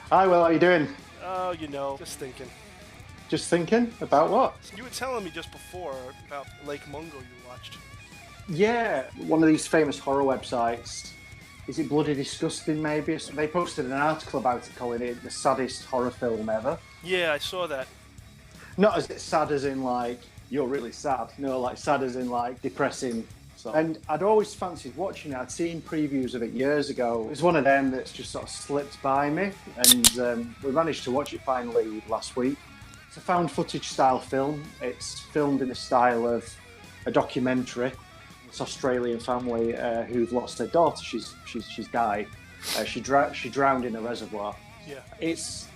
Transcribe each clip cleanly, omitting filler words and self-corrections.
Hi, Will, how you doing? Oh, just thinking. Just thinking about what? You were telling me just before about Lake Mungo you watched. Yeah, one of these famous horror websites. Is it Bloody Disgusting, maybe? So they posted an article about it calling it the saddest horror film ever. Yeah, I saw that. Not as sad as in, like, you're really sad. No, like, sad as in, like, depressing. So, and I'd always fancied watching it. I'd seen previews of it years ago. It was one of them that's just sort of slipped by me. And we managed to watch it finally last week. It's a found footage style film. It's filmed in the style of a documentary. This Australian family who've lost their daughter. She's died. She drowned in a reservoir. Yeah. It's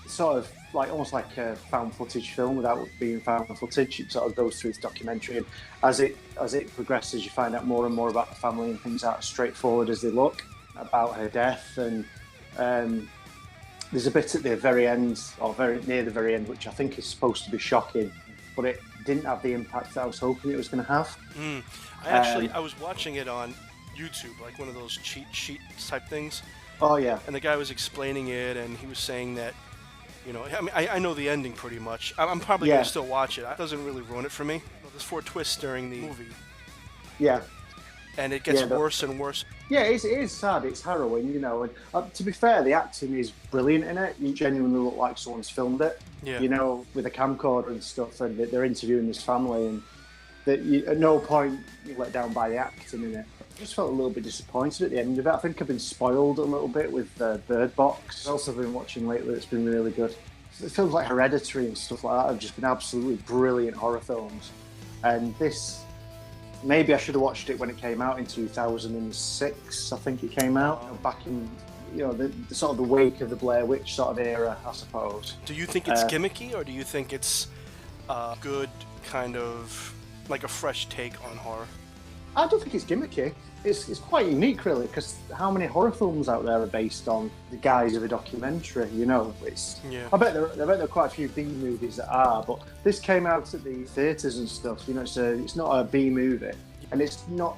sort of like almost like a found footage film without being found footage. It sort of goes through its documentary, and as it progresses, you find out more and more about the family, and things aren't as straightforward as they look about her death. And there's a bit at the very end, or very near the very end, which I think is supposed to be shocking, but it didn't have the impact that I was hoping it was going to have. I was watching it on YouTube, like one of those cheat sheet type things. Oh yeah. And the guy was explaining it, and he was saying that, I mean, I know the ending pretty much. I'm probably going to still watch it. It doesn't really ruin it for me. There's 4 twists during the movie. Yeah. And it gets worse and worse. Yeah, it is sad. It's harrowing, And to be fair, the acting is brilliant in it. You genuinely look like someone's filmed it. Yeah. With a camcorder and stuff, and they're interviewing this family, and at no point you're let down by the acting in it. I just felt a little bit disappointed at the end of it. I think I've been spoiled a little bit with Bird Box. I've also been watching lately. It's been really good. Films like Hereditary and stuff like that have just been absolutely brilliant horror films. And this, maybe I should have watched it when it came out in 2006. I think it came out back in, the sort of the wake of the Blair Witch sort of era, I suppose. Do you think it's gimmicky, or do you think it's a good kind of like a fresh take on horror? I don't think it's gimmicky. It's quite unique, really, because how many horror films out there are based on the guise of a documentary? I bet there are quite a few B movies that are, but this came out at the theatres and stuff. It's not a B movie, and it's not.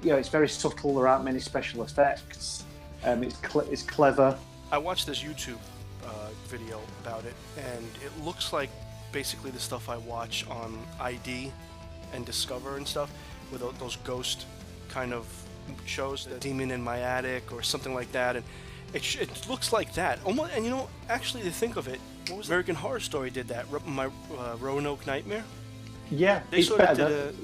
It's very subtle. There aren't many special effects. It's clever. I watched this YouTube video about it, and it looks like basically the stuff I watch on ID and Discover and stuff, with those ghost kind of shows, the Demon in My Attic or something like that, and it looks like that almost. And actually, to think of it, what was American Horror Story did that? My Roanoke Nightmare. Yeah, they sort of did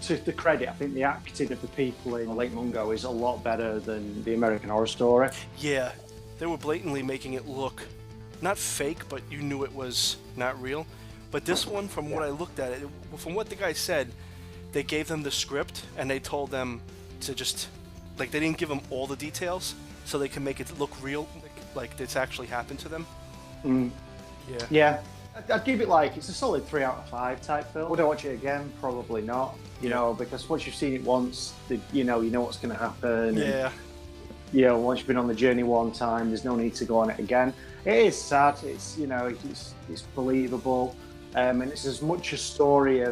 to the credit, I think the acting of the people in Lake Mungo is a lot better than the American Horror Story. Yeah, they were blatantly making it look not fake, but you knew it was not real. But this one, from what I looked at it, from what the guy said, they gave them the script and they told them to just, like, they didn't give them all the details so they can make it look real, like it's actually happened to them. Yeah. I'd give it it's a solid 3 out of 5 type film. Would I watch it again? Probably not. Because once you've seen it once, you know what's going to happen. Yeah. And, once you've been on the journey one time, there's no need to go on it again. It is sad. It's believable, and it's as much a story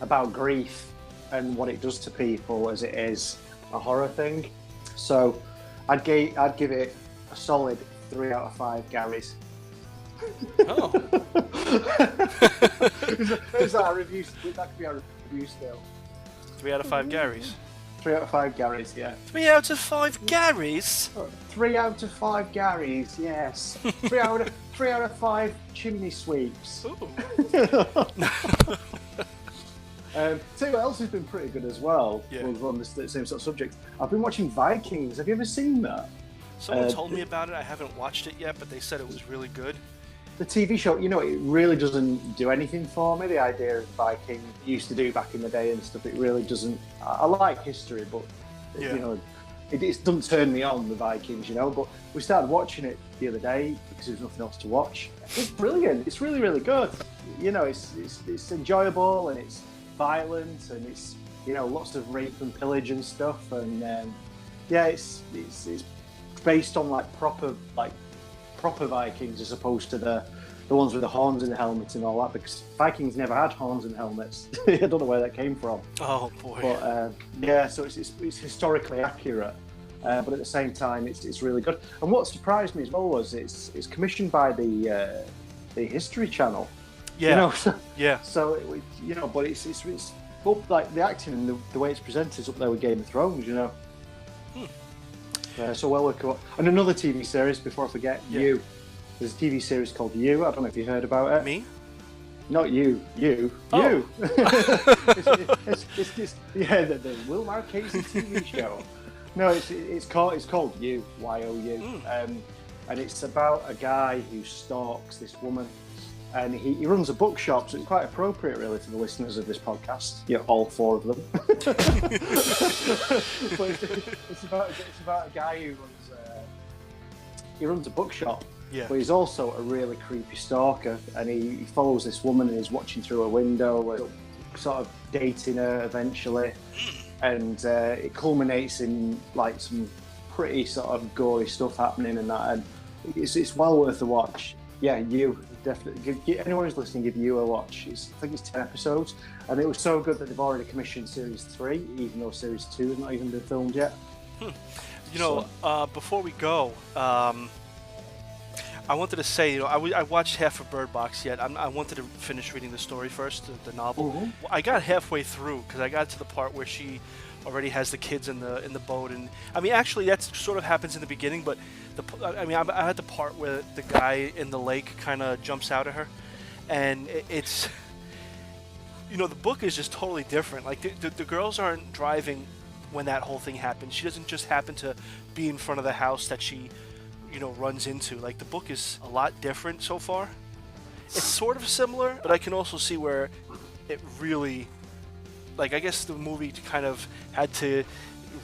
about grief and what it does to people as it is a horror thing. So I'd give it a solid 3 out of 5 Garys. Oh. Is that a review? That could be our review still. 3 out of 5 Garys. 3 out of 5 Garys, yeah. 3 out of 5 Garys? 3 out of 5 Garys, yes. 3 out of 5 chimney sweeps. Ooh. Tell you what else has been pretty good as well. Yeah. We're on the same sort of subject. I've been watching Vikings. Have you ever seen that? Someone told me about it. I haven't watched it yet, but they said it was really good. The TV show, it really doesn't do anything for me. The idea of Viking used to do back in the day and stuff, it really doesn't. I like history, but it doesn't turn me on, the Vikings, But we started watching it the other day because there was nothing else to watch. It's brilliant. It's really, really good. It's enjoyable, and it's violent, and it's lots of rape and pillage and stuff, and it's based on proper Vikings as opposed to the ones with the horns in the helmets and all that, because Vikings never had horns and helmets. I don't know where that came from. Oh boy. But so it's historically accurate, but at the same time, it's really good. And what surprised me as well was it's commissioned by the History Channel. Yeah. You know, so, yeah. So but it's up, like the acting and the way it's presented is up there with Game of Thrones. You know. So well worth it. And another TV series before I forget, You. There's a TV series called You. I don't know if you heard about it. Me? Not you. You. Oh. You. it's the Will Marchese TV show. No, it's called You. You. And it's about a guy who stalks this woman, and he runs a bookshop, so it's quite appropriate, really, for the listeners of this podcast. All 4 of them. But it's about a guy who runs a bookshop. Yeah. But he's also a really creepy stalker, and he follows this woman and he's watching through a window, and sort of dating her eventually, and it culminates in like some pretty sort of gory stuff happening, and it's well worth a watch. Yeah, You definitely give anyone who's listening, give You a watch. I think it's 10 episodes, and it was so good that they've already commissioned series 3, even though series 2 has not even been filmed yet. Before we go. I wanted to say, I watched half of Bird Box yet. I wanted to finish reading the story first, the novel. Mm-hmm. I got halfway through because I got to the part where she already has the kids in the boat, and I mean, actually, that sort of happens in the beginning. But I had the part where the guy in the lake kind of jumps out at her, and it's, the book is just totally different. Like the girls aren't driving when that whole thing happens. She doesn't just happen to be in front of the house that she runs into. Like, the book is a lot different so far. It's sort of similar, but I can also see where it really, like, I guess the movie kind of had to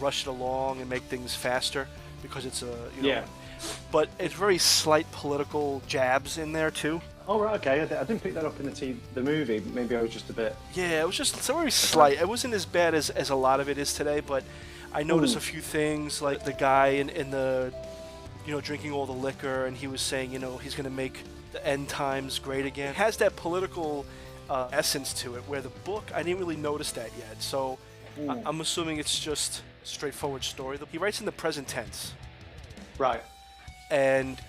rush it along and make things faster because it's but it's very slight political jabs in there too. Oh, right, okay. I didn't pick that up in the movie. Maybe I was just a bit... Yeah, it was just so very slight. It wasn't as bad as a lot of it is today, but I noticed a few things, like the guy in the drinking all the liquor, and he was saying, he's going to make the end times great again. It has that political essence to it, where the book, I didn't really notice that yet. So I'm assuming it's just a straightforward story. He writes in the present tense. Right. And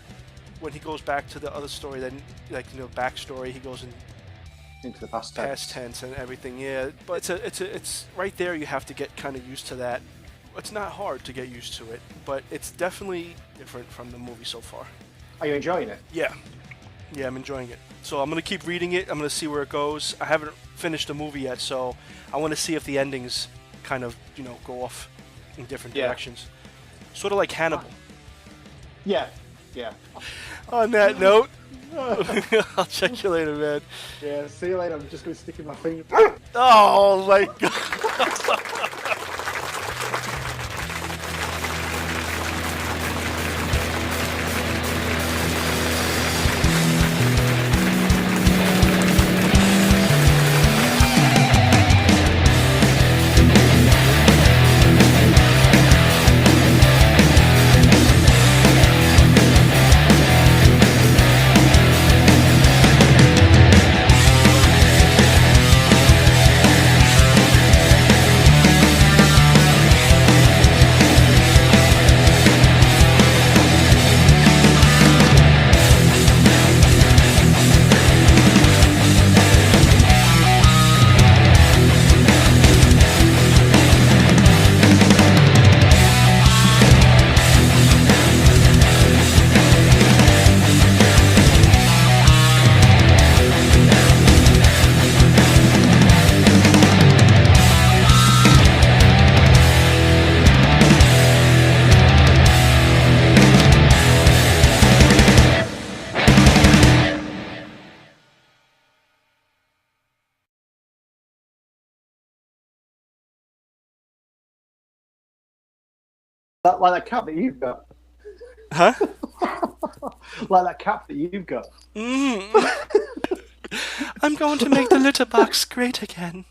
when he goes back to the other story, then, backstory, he goes into the past tense and everything. Yeah, but it's right there. You have to get kind of used to that. It's not hard to get used to it, but it's definitely different from the movie so far. Are you enjoying it? Yeah, I'm enjoying it. So I'm going to keep reading it. I'm going to see where it goes. I haven't finished the movie yet, so I want to see if the endings kind of, go off in different directions. Sort of like Hannibal. Yeah. On that note, I'll check you later, man. Yeah, see you later. I'm just going to stick in my finger. Oh, my God. Like that cap that you've got. Huh? Like that cap that you've got. I'm going to make the litter box great again.